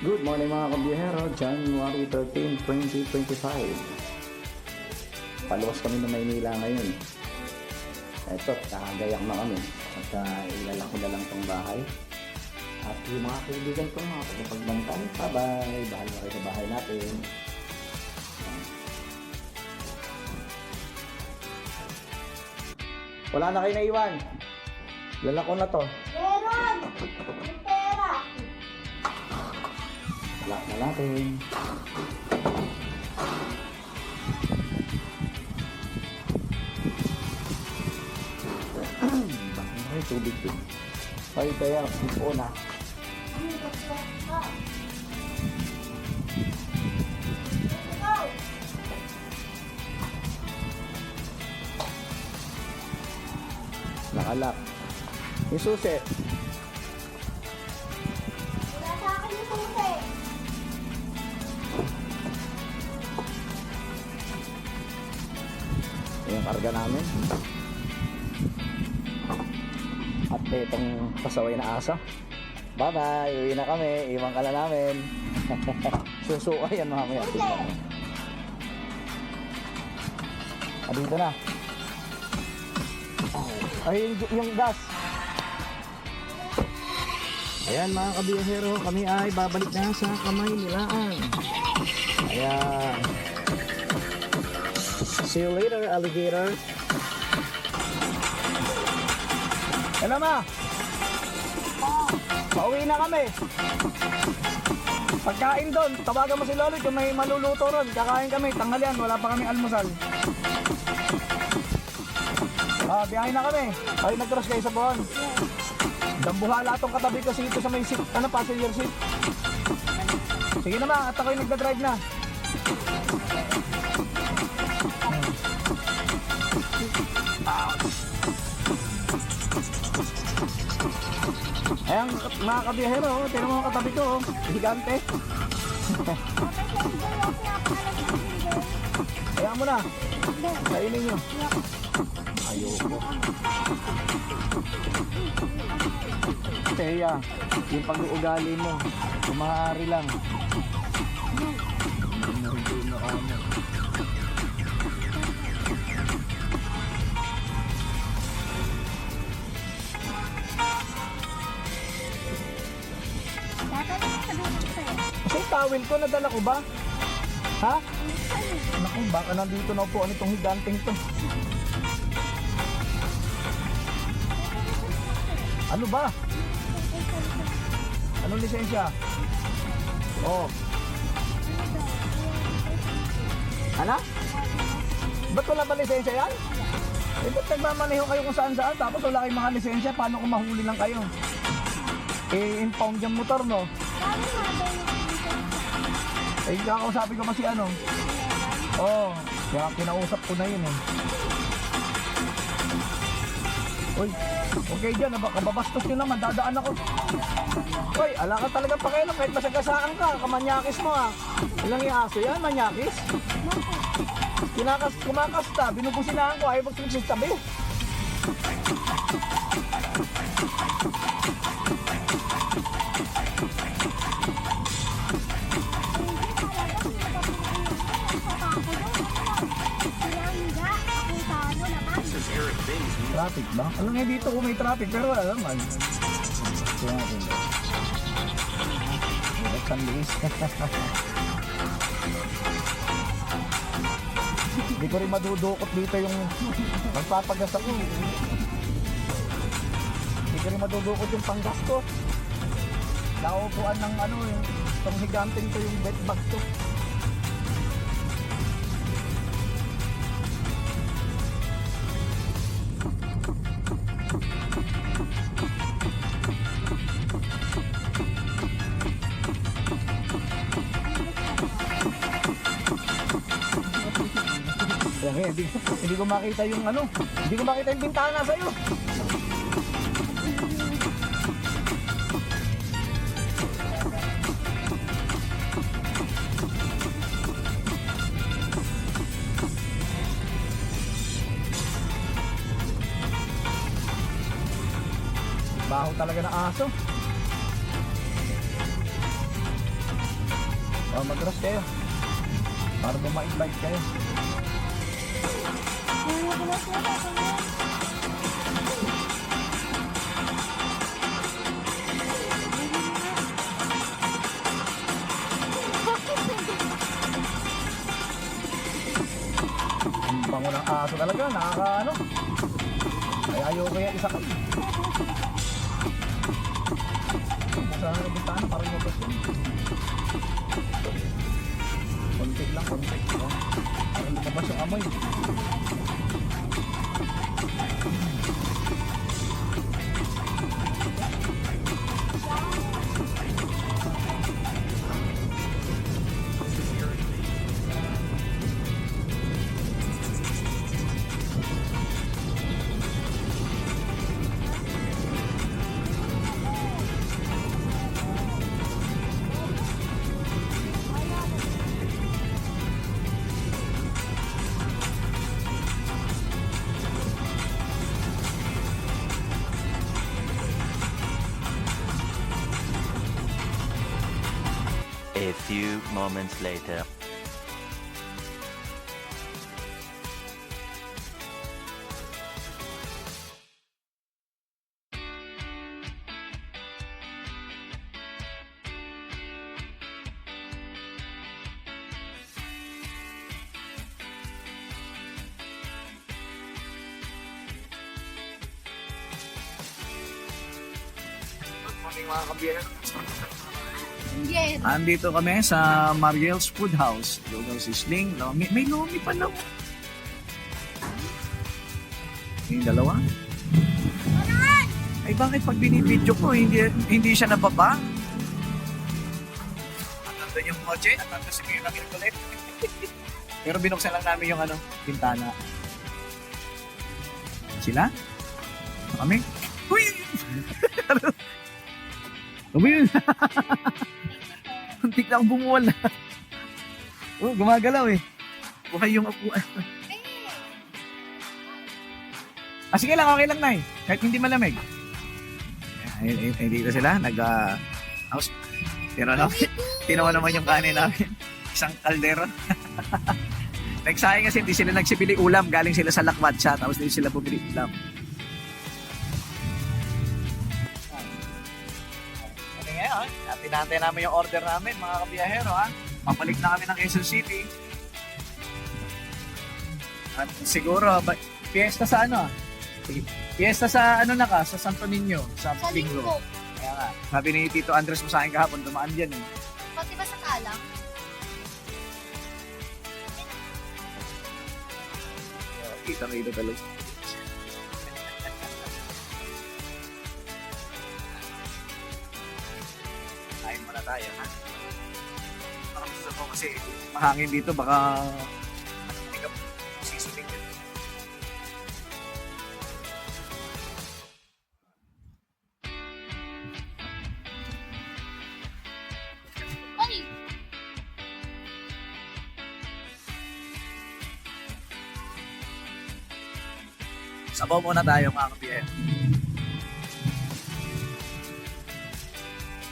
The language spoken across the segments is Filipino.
Good morning mga kabiyahero, January 13, 2025. Paluwas kami ng Maynila ngayon. Eto, nakagayak na kami. At ilalak ko na lang tong bahay. At yung mga kaibigan ko mga pagpagbantay, bye-bye. Bahal na kayo sa bahay natin. Wala na kayo naiwan. Lalak ko na to. Meron! May pera! Lock na natin. Bakit may tubig din? Ay, kaya, ito na. Ano ba ka? Ikaw! Nakalak. Yung susi. Wala sa akin yung susi! Yung karga namin. At itong pasaway na aso. Bye-bye! Uwi na kami. Iwan ka na namin. Susuka yan mamaya. Dito na. Ay, yung gas. Ayan mga kabiyahero, kami ay babalik na sa Kamay Nilaan. Ayan. See you later, alligator. Ano ma? Pauwi na kami. Pagkain doon, tawagan mo si Lolo kung may maluluto ron. Kakain kami, tanghalian, wala pa kami almusal. Biyahe na kami. Ay, nag-cross kayo sa buwan. Dambuhala itong katabi kasi ito sa may seat, passenger seat. Sige naman, at ako'y nagdadrive na. Ayan, mga kabiyahero, tinan mo ang katabi ko, higante. Ayan mo na. Kainin nyo. Ayoko. Teya, yung pag-uugali mo, kumahari lang. Kasi tawil ko, nadala ko ba? Ha? Naku, baka nandito na po itong higanting to. Ano ba? Anong lisensya? Oh. Ano? Ba't wala ba lisensya yan? Eh, ba't nagmamaneho kayo kung saan saan tapos wala kayong mga lisensya? Paano kung mahuli lang kayo? Eh, impound yung motor, no? Eh, kakausapin ko pa si ano? Oh, kaya kinausap ko na yun eh. Uy, okay dyan, kababastos nyo naman, dadaan ako. Uy, ala ka talaga pakialam, kahit masagasaan ka, kamanyakis mo ha. Ilang yung aso yan, manyakis? Kumakasta, binubusinahan ko, ayaw magsistabi. Traffic ba? Alam nga dito kung may traffic pero wala naman. Kaya natin ba? That's ang bilis. Hindi ko rin madudukot dito yung magpapagas ako. Hindi ko rin madudukot yung panggas ko. Naupuan ng ano yung itong higanting ko yung bed bag ko. Hindi ko makita yung ano, hindi ko makita yung bintana sa'yo. Baho talaga ng aso. Mag-rush kayo. Para ba ma-invite kayo. Ang bango ng aso talaga, nakakaano. Kaya ayaw kaya isa kami. Sa bintana, parang mabas yun. Konti lang, konti. Oh. Parang lumabas yung amoy. A few moments later. Mga kabiyan. Yes. Andito kami sa Mariel's Food House. Lugaw sisling, lomi. May lomi pala. Yung dalawa. Ay bakit pag binibidyo ko, hindi siya nababa? At nandun yung moche, at nandun si Mira Kirkulit. Pero binuksan lang namin yung pintana. Sila? Kami? Uy! Uy! Muntik na akong bumuwal na. Oh, gumagalaw eh. Buhay yung apuan. Sige lang, okay lang na eh. Kahit hindi malamig. Ay, dito sila, house. Tinawa naman yung kanin namin. Isang kaldero. Nagsayang kasi hindi sila nagsipili ulam. Galing sila sa Lakwatsya, tapos hindi sila bumili ulam. Tinantay namin yung order namin, mga kabiyahero, ha? Papalik na kami ng Quezon City. At siguro, fiesta sa Fiesta sa sa Santo Niño, sa Linggo. Kaya nga, sabi ni Tito Andres mo sa akin kahapon, dumaan dyan eh. Pati ba sa kalang? Kita rito talaga. Kain muna tayo, ha? Baka gusto ko kasi mahangin dito, baka hindi ka sisuling yun. Ay! Sabaw muna tayo, mga kabiyahero.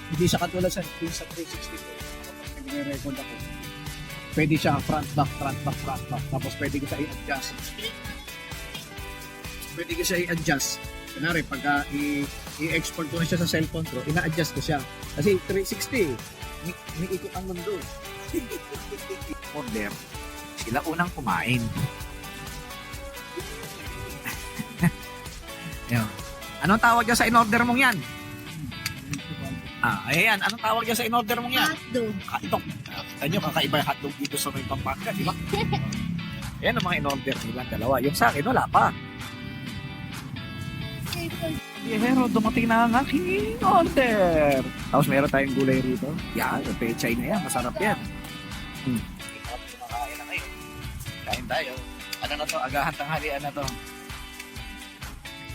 Hindi siya katulad sa 360 ko. Kapag nagre-record ako, pwede siya front back. Tapos pwede ko siya i-adjust. Kunwari, pagka i-export ko na siya sa cellphone ko, ina-adjust ko siya. Kasi 360, may ikot ang mundo. Order, sila unang kumain. Yan. Anong tawag niya sa in-order mong yan? Ayan. Anong tawag niya sa in-order mong yan? Hotdog. Hotdog. Kanyo, kakaiba yung hotdog dito sa may Pampanga, di ba? Ayan ang mga in-order nila, dalawa. Yung sa akin, wala pa. Pero dumating na ang aking order. Tapos meron tayong gulay rito. Yan, pechay na yan. Masarap yan. Kumakain na kayo. Kain tayo. Ano na to? Agahan tanghalian na to.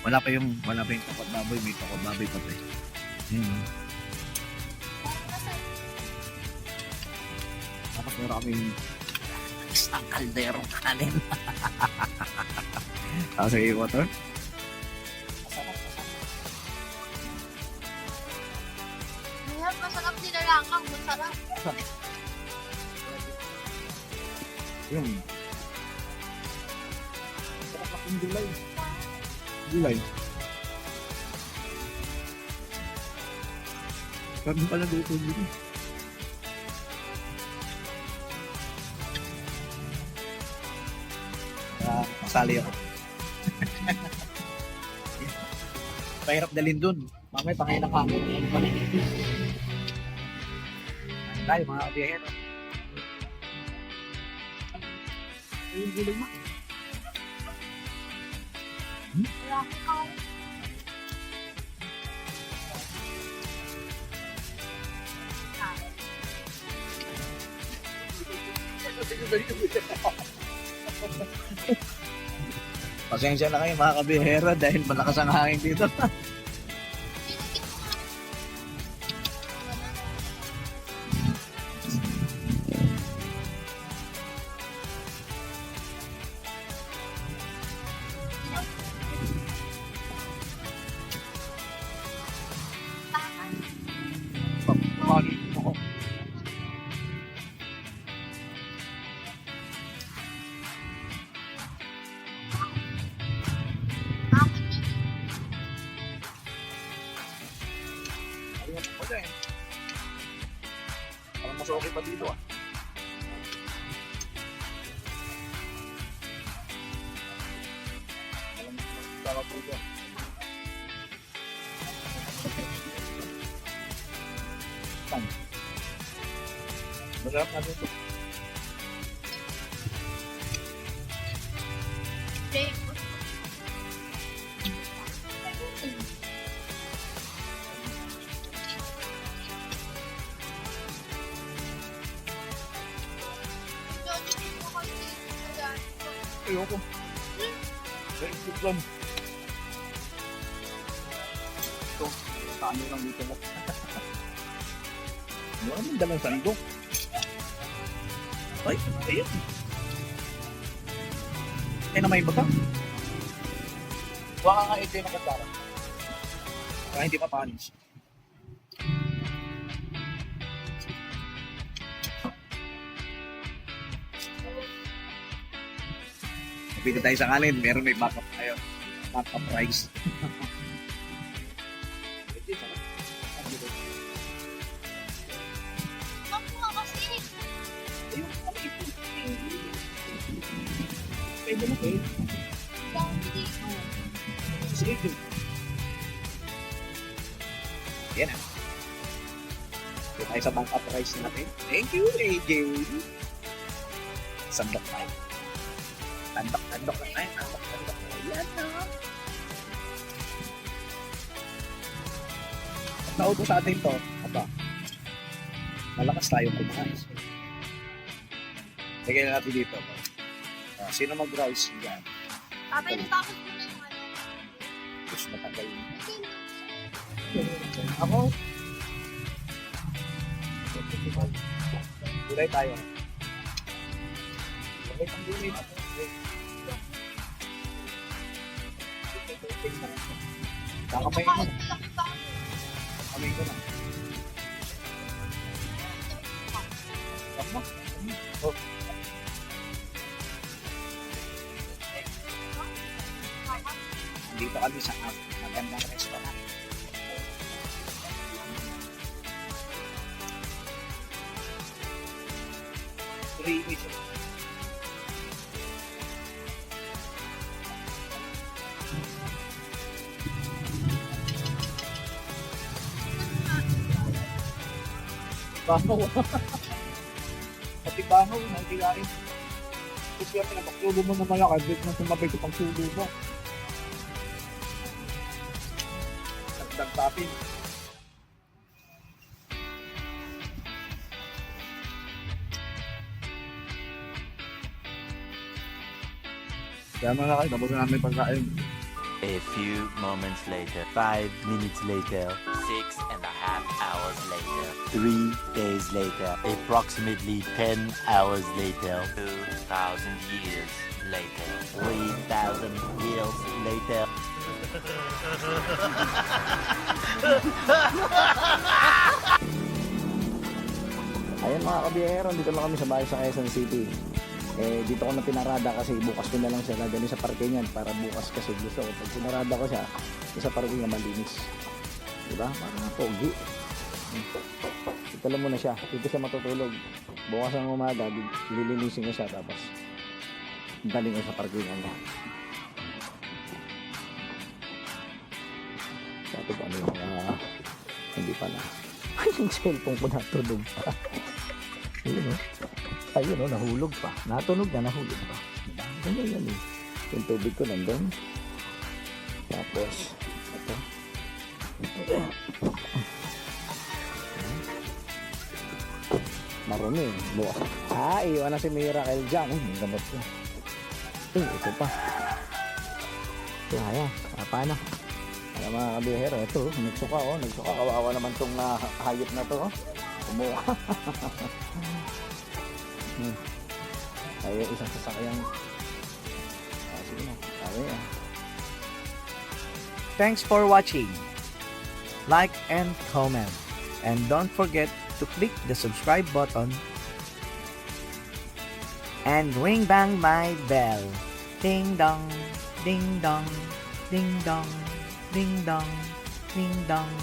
Wala pa yung takot baboy. May takot baboy pa tayo. Tapos meron kaming isang kalderong kanin. Tapos ay water. Masarap sila lang ang masarap. Yung. Sarap ng gulay. Gulay. Kami pala dito dito. Masali ako. Mahirap dalhin dun. Mamaya pangailan ka ako. Tayo mga kabiyahero. Ayun gulay mo. Wala akong kain. Pasensya na kayo mga kabihera dahil malakas ang hangin dito. Pagi. Oo. Ayun ako dyan. Parang mas okay pa dito ah. Alam mo, sarap dito. Saan? Masarap na dito. Jake. Ayoko. Very good lang. Ito, paano lang dito mo? Wala naman dalang sandok. Ay, ayun. Eh na may baga. Huwag ka nga ito yung nakatara. Kaya hindi papanis. Pili tayo sa kanin, meron may backup tayo. Backup rice. Ako nga kasi. Pwede mo kayo. Dami dito. Sige ito. Yan na. Ito tayo sa backup rice natin. Thank you, AJ. Sandok tayo. Tandok na tayo. Tandok na. Yan na. At nauto sa atin to, aba, malakas tayong kumain. Lagyan na natin dito. Sino mag-browse yan? Tatay, natapos mo na yung ano. Push matagal yun. Okay na. Ako? Gulay tayo. Gulay pang gulay na. Kakamay mo. Kamay ko na. Tama. Oh. Dito kami sa magandang restaurant. Creamy siya. Bahaw. Pati bahaw, nangkilain. Kasi yung pinapaksulo mo na malakad, dito na sumabay ko pang sulo mo. Dagdag topping. Kaya mga kayo, tapos na namin pagkain. A few moments later, 5 minutes later, 6.5 hours later, 3 days later, approximately 10 hours later, 2,000 years later, 3,000 years later. Ayun mga kabiyahero, dito lang kami sa bahay sa Quezon City. Eh, dito ko na pinarada kasi bukas ko na lang siya lagyan sa parkingan para bukas kasi gusto ko. Pag pinarada ko siya, sa parkingan malinis. Diba? Parang pogi. Ito lang muna siya. Dito siya matutulog. Bukas ng umaga, lilinisin ko siya tapos daling ko sa parkingan niya. Sabi ko ano yung hindi pa na. Yung cellphone ko natunog pa. Ayun o. Ayun o, nahulog pa. Natunog na, nahulog pa. Ganyan yan eh. Yung tubig ko nandun. Tapos, ito. Marumi. Buka. Iwan na si Miracle dyan. Ang gamot ko. Ito pa. Kaya, paano? Para mga kabihero, ito, nagsuka oh. Nagsuka, kawawa naman itong hayop na to oh. Kumuha. Ay, isang sasakyan. Sige na. Thanks for watching. Like and comment. And don't forget to click the subscribe button and ring bang my bell. Ding dong, ding dong, ding dong, ding dong, ding dong.